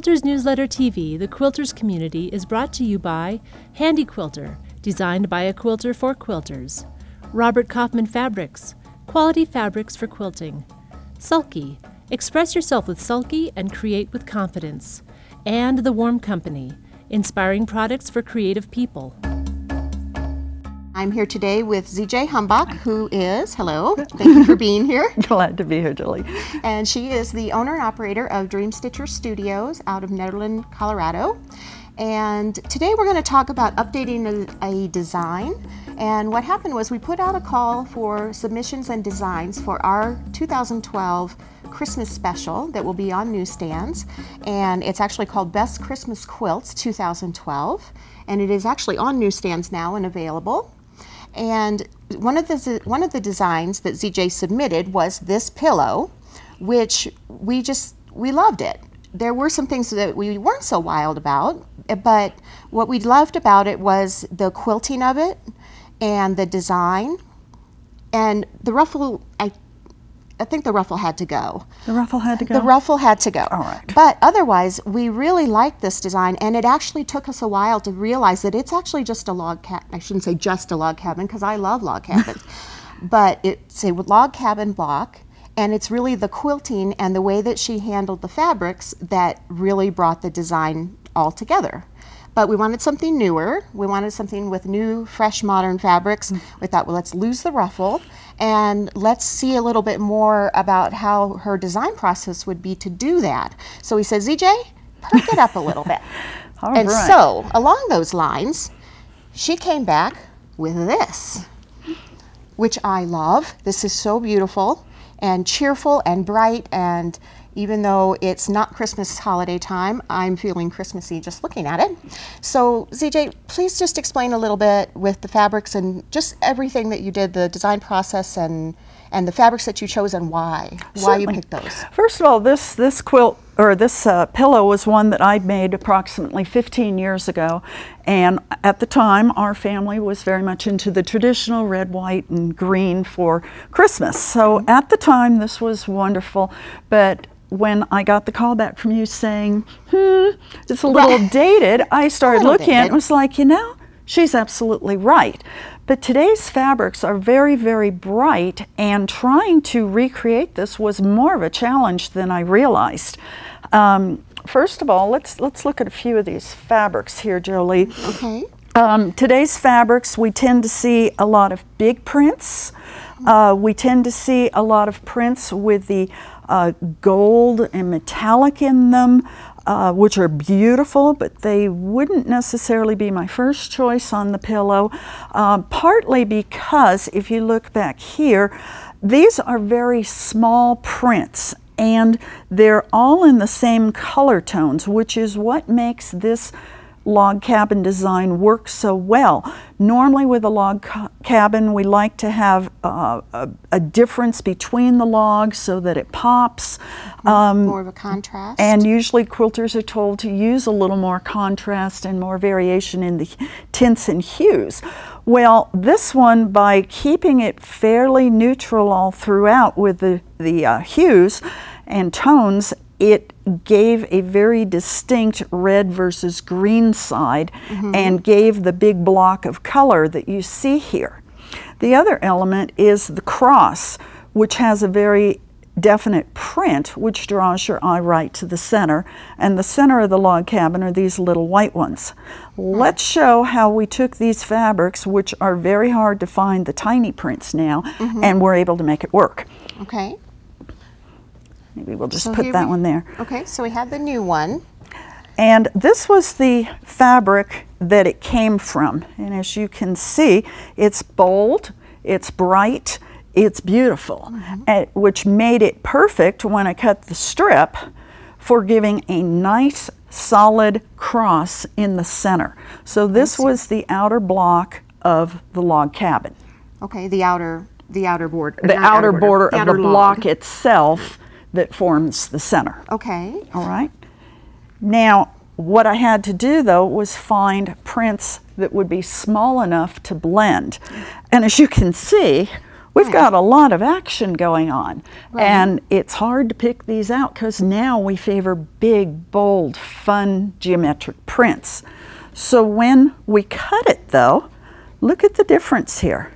Quilters Newsletter TV, the Quilters community, is brought to you by Handy Quilter, designed by a quilter for quilters. Robert Kaufman Fabrics, quality fabrics for quilting. Sulky, express yourself with Sulky and create with confidence. And The Warm Company, inspiring products for creative people. I'm here today with ZJ Humbach, who is, hello, thank you for being here. Glad to be here, Julie. And she is the owner and operator of Dream Stitcher Studios out of Nederland, Colorado. And today we're going to talk about updating a design. And what happened was we put out a call for submissions and designs for our 2012 Christmas special that will be on newsstands. And it's actually called Best Christmas Quilts 2012. And it is actually on newsstands now and available. And one of the designs that ZJ submitted was this pillow, which we loved it. There were some things that we weren't so wild about, but what we loved about it was the quilting of it and the design. And the ruffle, I think the ruffle had to go. The ruffle had to go? The ruffle had to go. All right. But otherwise, we really liked this design, and it actually took us a while to realize that it's actually just a log cabin. I shouldn't say just a log cabin, because I love log cabins. But it's a log cabin block, and it's really the quilting and the way that she handled the fabrics that really brought the design all together. But we wanted something newer. We wanted something with new, fresh, modern fabrics. We thought, well, let's lose the ruffle and let's see a little bit more about how her design process would be to do that. So we said, ZJ, perk it up a little bit. So along those lines, she came back with this, which I love. This is so beautiful and cheerful and bright, and even though it's not Christmas holiday time, I'm feeling Christmassy just looking at it. So ZJ, please just explain a little bit with the fabrics and just everything that you did, the design process and the fabrics that you chose and why you picked those. First of all, this quilt, or this pillow, was one that I made approximately 15 years ago. And at the time, our family was very much into the traditional red, white, and green for Christmas. So at the time, this was wonderful. But when I got the call back from you saying, it's a little dated, I started looking at it and was like, you know, she's absolutely right. But today's fabrics are very, very bright, and trying to recreate this was more of a challenge than I realized. First of all, let's look at a few of these fabrics here, Jolie. Okay. Today's fabrics, we tend to see a lot of big prints. We tend to see a lot of prints with the gold and metallic in them, which are beautiful, but they wouldn't necessarily be my first choice on the pillow, partly because if you look back here, these are very small prints, and they're all in the same color tones, which is what makes this log cabin design work so well. Normally with a log cabin, we like to have a difference between the logs so that it pops. More of a contrast. And usually quilters are told to use a little more contrast and more variation in the tints and hues. Well, this one, by keeping it fairly neutral all throughout with the hues and tones, it gave a very distinct red versus green side and gave the big block of color that you see here. The other element is the cross, which has a very definite print, which draws your eye right to the center. And the center of the log cabin are these little white ones. Let's show how we took these fabrics, which are very hard to find the tiny prints now, and we're able to make it work. Okay. Maybe we'll just put that one there. Okay, so we have the new one. And this was the fabric that it came from. And as you can see, it's bold, it's bright, it's beautiful, which made it perfect when I cut the strip for giving a nice solid cross in the center. So this was the outer block of the log cabin. Okay, the outer border. The outer border of the block itself that forms the center. Okay. All right. Now, what I had to do, though, was find prints that would be small enough to blend. And as you can see, We've got a lot of action going on, Right. and it's hard to pick these out because now we favor big, bold, fun geometric prints. So when we cut it though, look at the difference here.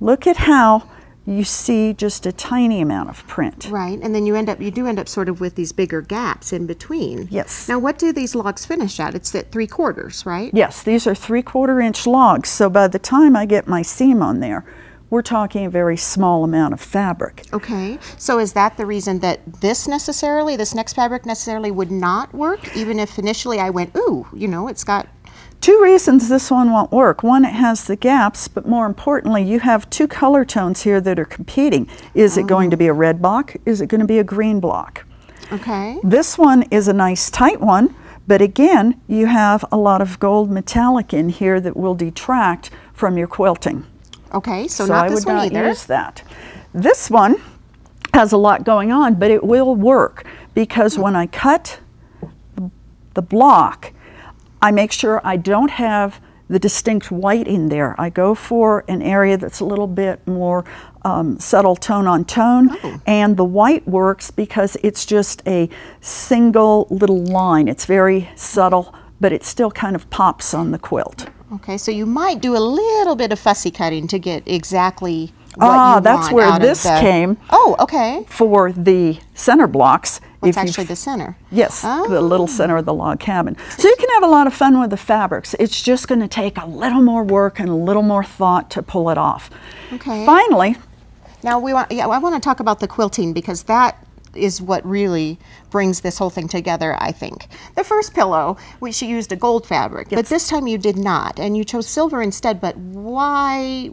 Look at how you see just a tiny amount of print. Right, and then you do end up sort of with these bigger gaps in between. Yes. Now, what do these logs finish at? It's at 3/4, right? Yes, these are 3/4 inch logs, so by the time I get my seam on there, we're talking a very small amount of fabric. Okay, so is that the reason that this next fabric necessarily would not work, even if initially I went, ooh, you know, it's got... Two reasons this one won't work. One, it has the gaps, but more importantly, you have two color tones here that are competing. Is it going to be a red block? Is it going to be a green block? Okay. This one is a nice tight one, but again, you have a lot of gold metallic in here that will detract from your quilting. Okay, so not this one either. I would not use that. This one has a lot going on, but it will work because when I cut the block, I make sure I don't have the distinct white in there. I go for an area that's a little bit more subtle tone on tone, and the white works because it's just a single little line. It's very subtle, but it still kind of pops on the quilt. Okay, so you might do a little bit of fussy cutting to get exactly what you that's want where out this of the... came. Oh, okay. For the center blocks. What's actually the center? Yes, the little center of the log cabin. So you can have a lot of fun with the fabrics. It's just going to take a little more work and a little more thought to pull it off. Okay. Finally. Now I want to talk about the quilting because that is what really brings this whole thing together, I think. The first pillow, she used a gold fabric, but this time you did not, and you chose silver instead, but why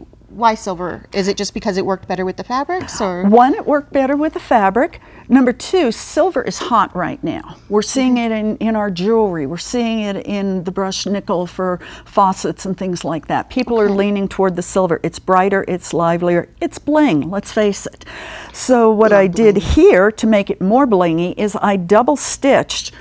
silver? Is it just because it worked better with the fabrics, or? One, it worked better with the fabric. Number two, silver is hot right now. We're seeing it in our jewelry. We're seeing it in the brushed nickel for faucets and things like that. People are leaning toward the silver. It's brighter, it's livelier, it's bling, let's face it. So what I did here to make it more blingy is I double stitched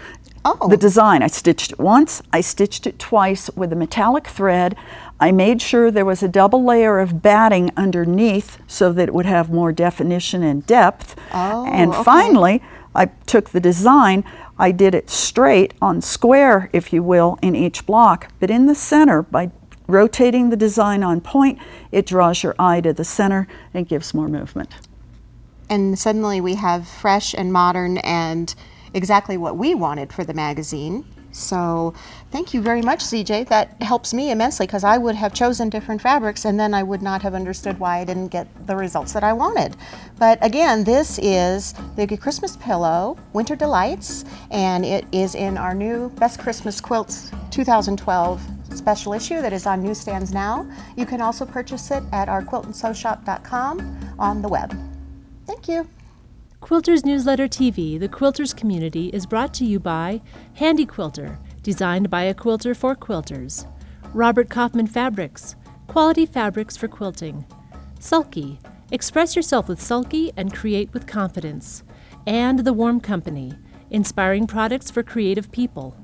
the design. I stitched it once, I stitched it twice with a metallic thread. I made sure there was a double layer of batting underneath so that it would have more definition and depth. And finally, I took the design, I did it straight on square, if you will, in each block, but in the center, by rotating the design on point, it draws your eye to the center and gives more movement. And suddenly we have fresh and modern and exactly what we wanted for the magazine. So thank you very much, ZJ. That helps me immensely because I would have chosen different fabrics and then I would not have understood why I didn't get the results that I wanted. But again, this is the Christmas Pillow Winter Delights, and it is in our new Best Christmas Quilts 2012 special issue that is on newsstands now. You can also purchase it at our quiltandsewshop.com on the web. Thank you. Quilters Newsletter TV, the Quilters Community, is brought to you by Handy Quilter, designed by a quilter for quilters. Robert Kaufman Fabrics, quality fabrics for quilting. Sulky, express yourself with Sulky and create with confidence. And The Warm Company, inspiring products for creative people.